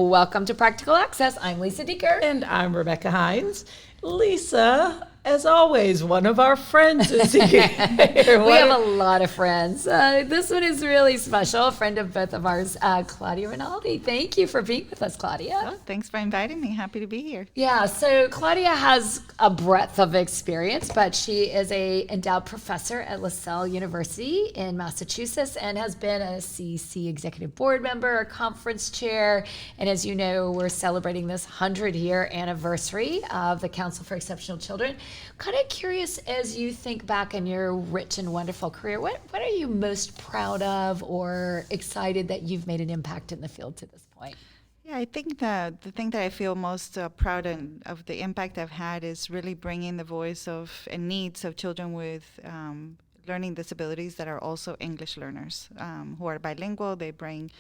Welcome to Practical Access. I'm Lisa Dieker. And I'm Rebecca Hines. Lisa, as always, one of our friends is here. We have a lot of friends. This one is really special. A friend of both of ours, Claudia Rinaldi. Thank you for being with us, Claudia. Oh, thanks for inviting me. Happy to be here. Yeah, so Claudia has a breadth of experience, but she is a endowed professor at LaSalle University in Massachusetts and has been a CEC executive board member, a conference chair, and as you know, we're celebrating this 100-year anniversary of the Council for Exceptional Children. Kind of curious, as you think back in your rich and wonderful career, what are you most proud of or excited that you've made an impact in the field to this point? Yeah, I think that the thing that I feel most proud of the impact I've had is really bringing the voice of and needs of children with learning disabilities that are also English learners who are bilingual. They bring,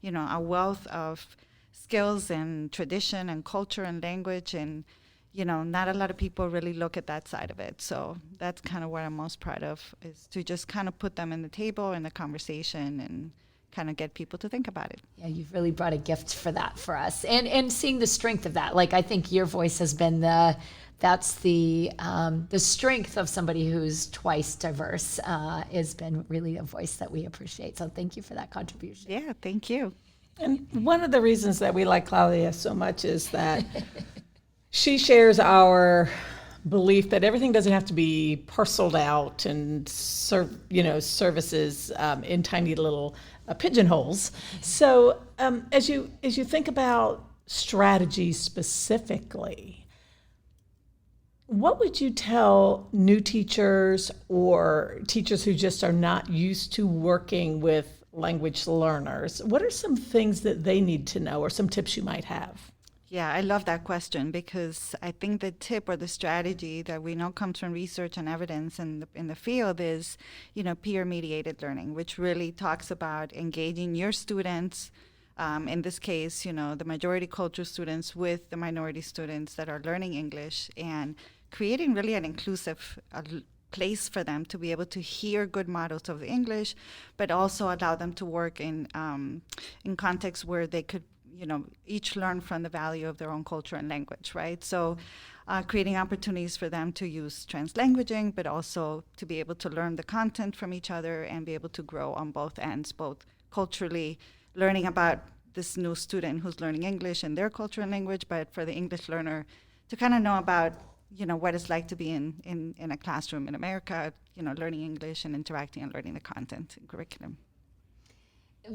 a wealth of skills and tradition and culture and language, and not a lot of people really look at that side of it. So that's kind of what I'm most proud of, is to just kind of put them in the table in the conversation and kind of get people to think about it. Yeah, you've really brought a gift for that for us. And seeing the strength of that. Like, I think your voice has been the strength of somebody who's twice diverse has been really a voice that we appreciate. So thank you for that contribution. Yeah, thank you. And one of the reasons that we like Claudia so much is that she shares our belief that everything doesn't have to be parceled out and services in tiny little pigeonholes. So as you think about strategies specifically, what would you tell new teachers or teachers who just are not used to working with language learners? What are some things that they need to know or some tips you might have? Yeah, I love that question, because I think the tip or the strategy that we know comes from research and evidence in the field is, peer-mediated learning, which really talks about engaging your students, in this case, the majority culture students with the minority students that are learning English, and creating really an inclusive place for them to be able to hear good models of English, but also allow them to work in contexts where they could each learn from the value of their own culture and language, right? So creating opportunities for them to use translanguaging, but also to be able to learn the content from each other and be able to grow on both ends, both culturally learning about this new student who's learning English and their culture and language, but for the English learner to kind of know about, what it's like to be in a classroom in America, learning English and interacting and learning the content and curriculum.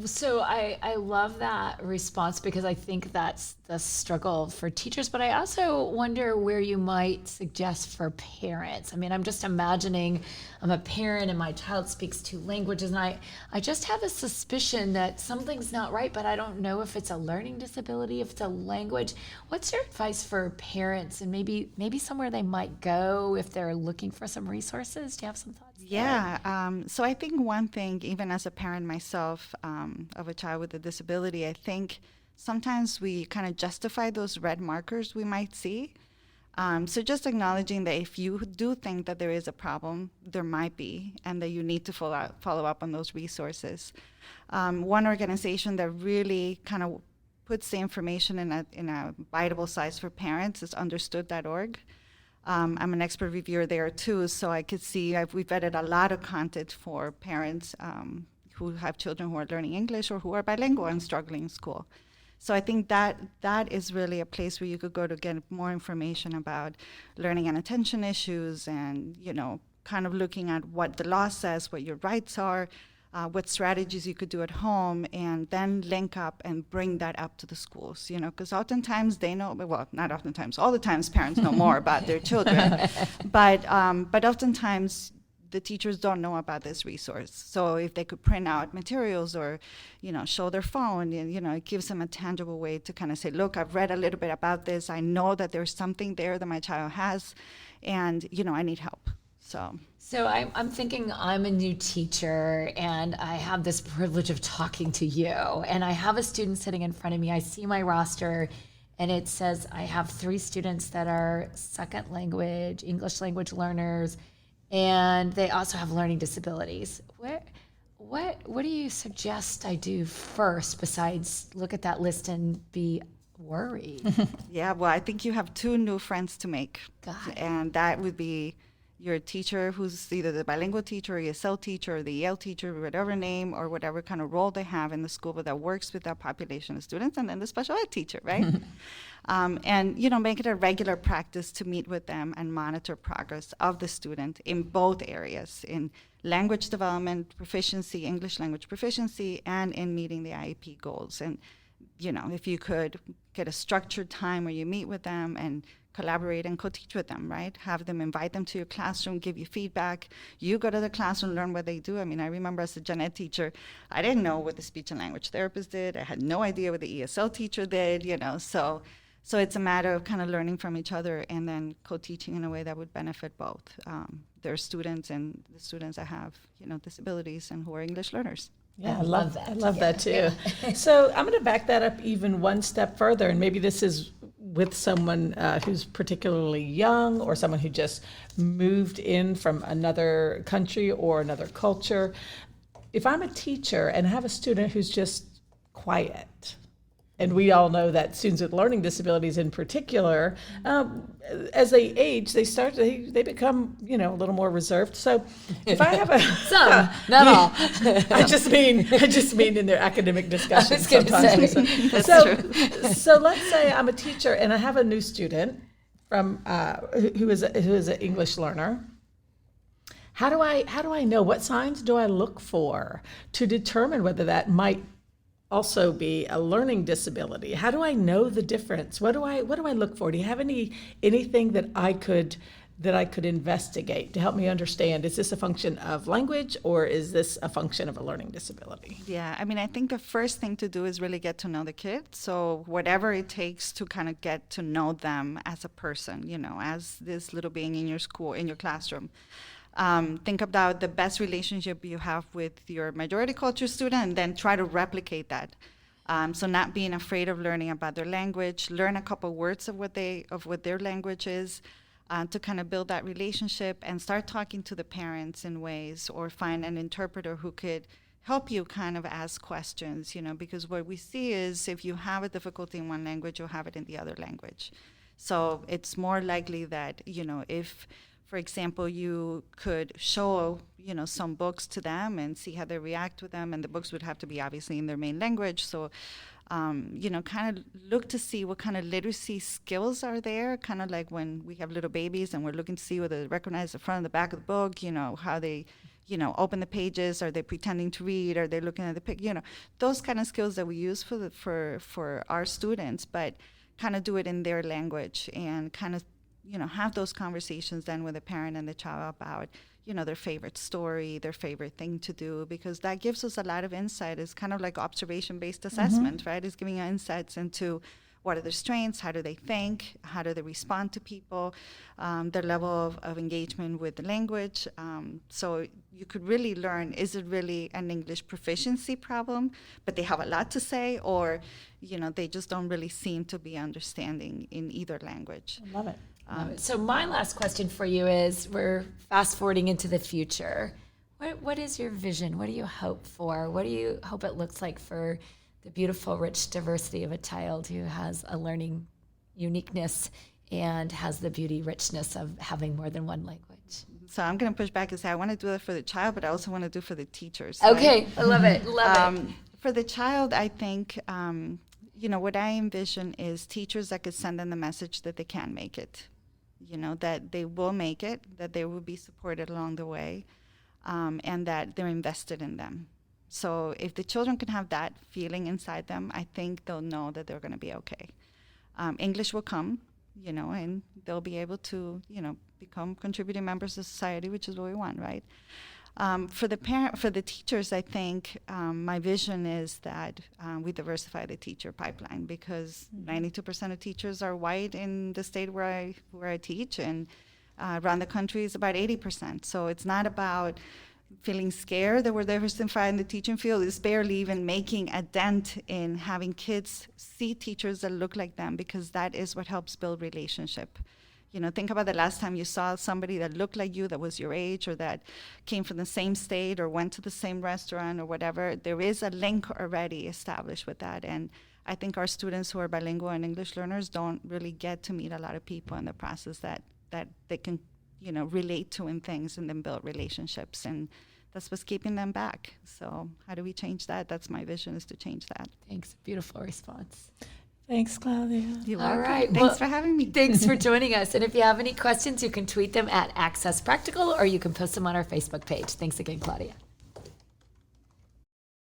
So I love that response, because I think that's the struggle for teachers, but I also wonder where you might suggest for parents. I mean, I'm just imagining I'm a parent and my child speaks two languages, and I just have a suspicion that something's not right, but I don't know if it's a learning disability, if it's a language. What's your advice for parents, and maybe somewhere they might go if they're looking for some resources? Do you have some thoughts? Yeah, so I think one thing, even as a parent myself of a child with a disability, I think sometimes we kind of justify those red markers we might see. So just acknowledging that if you do think that there is a problem, there might be, and that you need to follow up on those resources. One organization that really kind of puts the information in a biteable size for parents is understood.org. I'm an expert reviewer there too, so I could see we've vetted a lot of content for parents who have children who are learning English or who are bilingual and struggling in school. So I think that is really a place where you could go to get more information about learning and attention issues, and kind of looking at what the law says, what your rights are, what strategies you could do at home, and then link up and bring that up to the schools, because oftentimes they know, well, not oftentimes, all the times parents know more about their children, but oftentimes the teachers don't know about this resource. So if they could print out materials or, show their phone, it gives them a tangible way to kind of say, look, I've read a little bit about this. I know that there's something there that my child has, and, I need help. So I'm thinking I'm a new teacher, and I have this privilege of talking to you, and I have a student sitting in front of me. I see my roster, and it says I have 3 students that are second language, English language learners, and they also have learning disabilities. What do you suggest I do first, besides look at that list and be worried. Yeah, well, I think you have two new friends to make. Got it. And that would be your teacher, who's either the bilingual teacher or ESL teacher or the EL teacher, whatever name or whatever kind of role they have in the school, but that works with that population of students, and then the special ed teacher, right? And, make it a regular practice to meet with them and monitor progress of the student in both areas, in language development proficiency, English language proficiency, and in meeting the IEP goals. And, if you could get a structured time where you meet with them and collaborate and co-teach with them, right? Have them invite them to your classroom, give you feedback. You go to the classroom, learn what they do. I mean, I remember as a gen ed teacher, I didn't know what the speech and language therapist did. I had no idea what the ESL teacher did, So it's a matter of kind of learning from each other and then co-teaching in a way that would benefit both their students and the students that have, disabilities and who are English learners. Yeah, I love that. I love that too. So I'm going to back that up even one step further, and maybe this is with someone who's particularly young or someone who just moved in from another country or another culture. If I'm a teacher and have a student who's just quiet, and we all know that students with learning disabilities in particular, as they age, they become, a little more reserved. So if I have a Some, not all. I just mean in their academic discussions I was gonna sometimes. say. So let's say I'm a teacher and I have a new student from who is an English learner. How do I know, what signs do I look for to determine whether that might also be a learning disability? How do I know the difference? What do I look for? Do you have anything that I could investigate to help me understand? Is this a function of language or is this a function of a learning disability? Yeah, I mean, I think the first thing to do is really get to know the kid. So whatever it takes to kind of get to know them as a person, as this little being in your school, in your classroom. Think about the best relationship you have with your majority culture student and then try to replicate that. So not being afraid of learning about their language, learn a couple words of what their language is, to kind of build that relationship and start talking to the parents in ways, or find an interpreter who could help you kind of ask questions, because what we see is if you have a difficulty in one language, you'll have it in the other language. So it's more likely that, if, for example, you could show, some books to them and see how they react with them, and the books would have to be obviously in their main language. So, kind of look to see what kind of literacy skills are there, kind of like when we have little babies and we're looking to see whether they recognize the front and the back of the book, how they, open the pages, are they pretending to read, are they looking at the pic, those kind of skills that we use for our students, but kind of do it in their language and kind of have those conversations then with the parent and the child about, their favorite story, their favorite thing to do, because that gives us a lot of insight. It's kind of like observation-based assessment, right? It's giving you insights into what are their strengths, how do they think, how do they respond to people, their level of engagement with the language. So you could really learn, is it really an English proficiency problem, but they have a lot to say, or, they just don't really seem to be understanding in either language. I love it. So my last question for you is, we're fast forwarding into the future. What is your vision? What do you hope for? What do you hope it looks like for the beautiful, rich diversity of a child who has a learning uniqueness and has the beauty richness of having more than one language? So I'm going to push back and say I want to do it for the child, but I also want to do it for the teachers. Okay, right? I love it. Love it. For the child, I think, what I envision is teachers that could send them the message that they can make it. That they will make it, that they will be supported along the way, and that they're invested in them. So if the children can have that feeling inside them, I think they'll know that they're going to be okay. English will come, and they'll be able to, become contributing members of society, which is what we want, right? For the teachers, I think my vision is that we diversify the teacher pipeline, because 92% of teachers are white in the state where I teach, and around the country is about 80%. So it's not about feeling scared that we're diversifying in the teaching field. It's barely even making a dent in having kids see teachers that look like them, because that is what helps build relationship. Think about the last time you saw somebody that looked like you, that was your age, or that came from the same state or went to the same restaurant or whatever. There is a link already established with that. And I think our students who are bilingual and English learners don't really get to meet a lot of people in the process that they can, relate to in things and then build relationships. And that's what's keeping them back. So how do we change that? That's my vision, is to change that. Thanks. Beautiful response. Thanks, Claudia. You're All welcome. right. Thanks Well, for having me. Thanks for joining us. And if you have any questions, you can tweet them at Access Practical, or you can post them on our Facebook page. Thanks again, Claudia.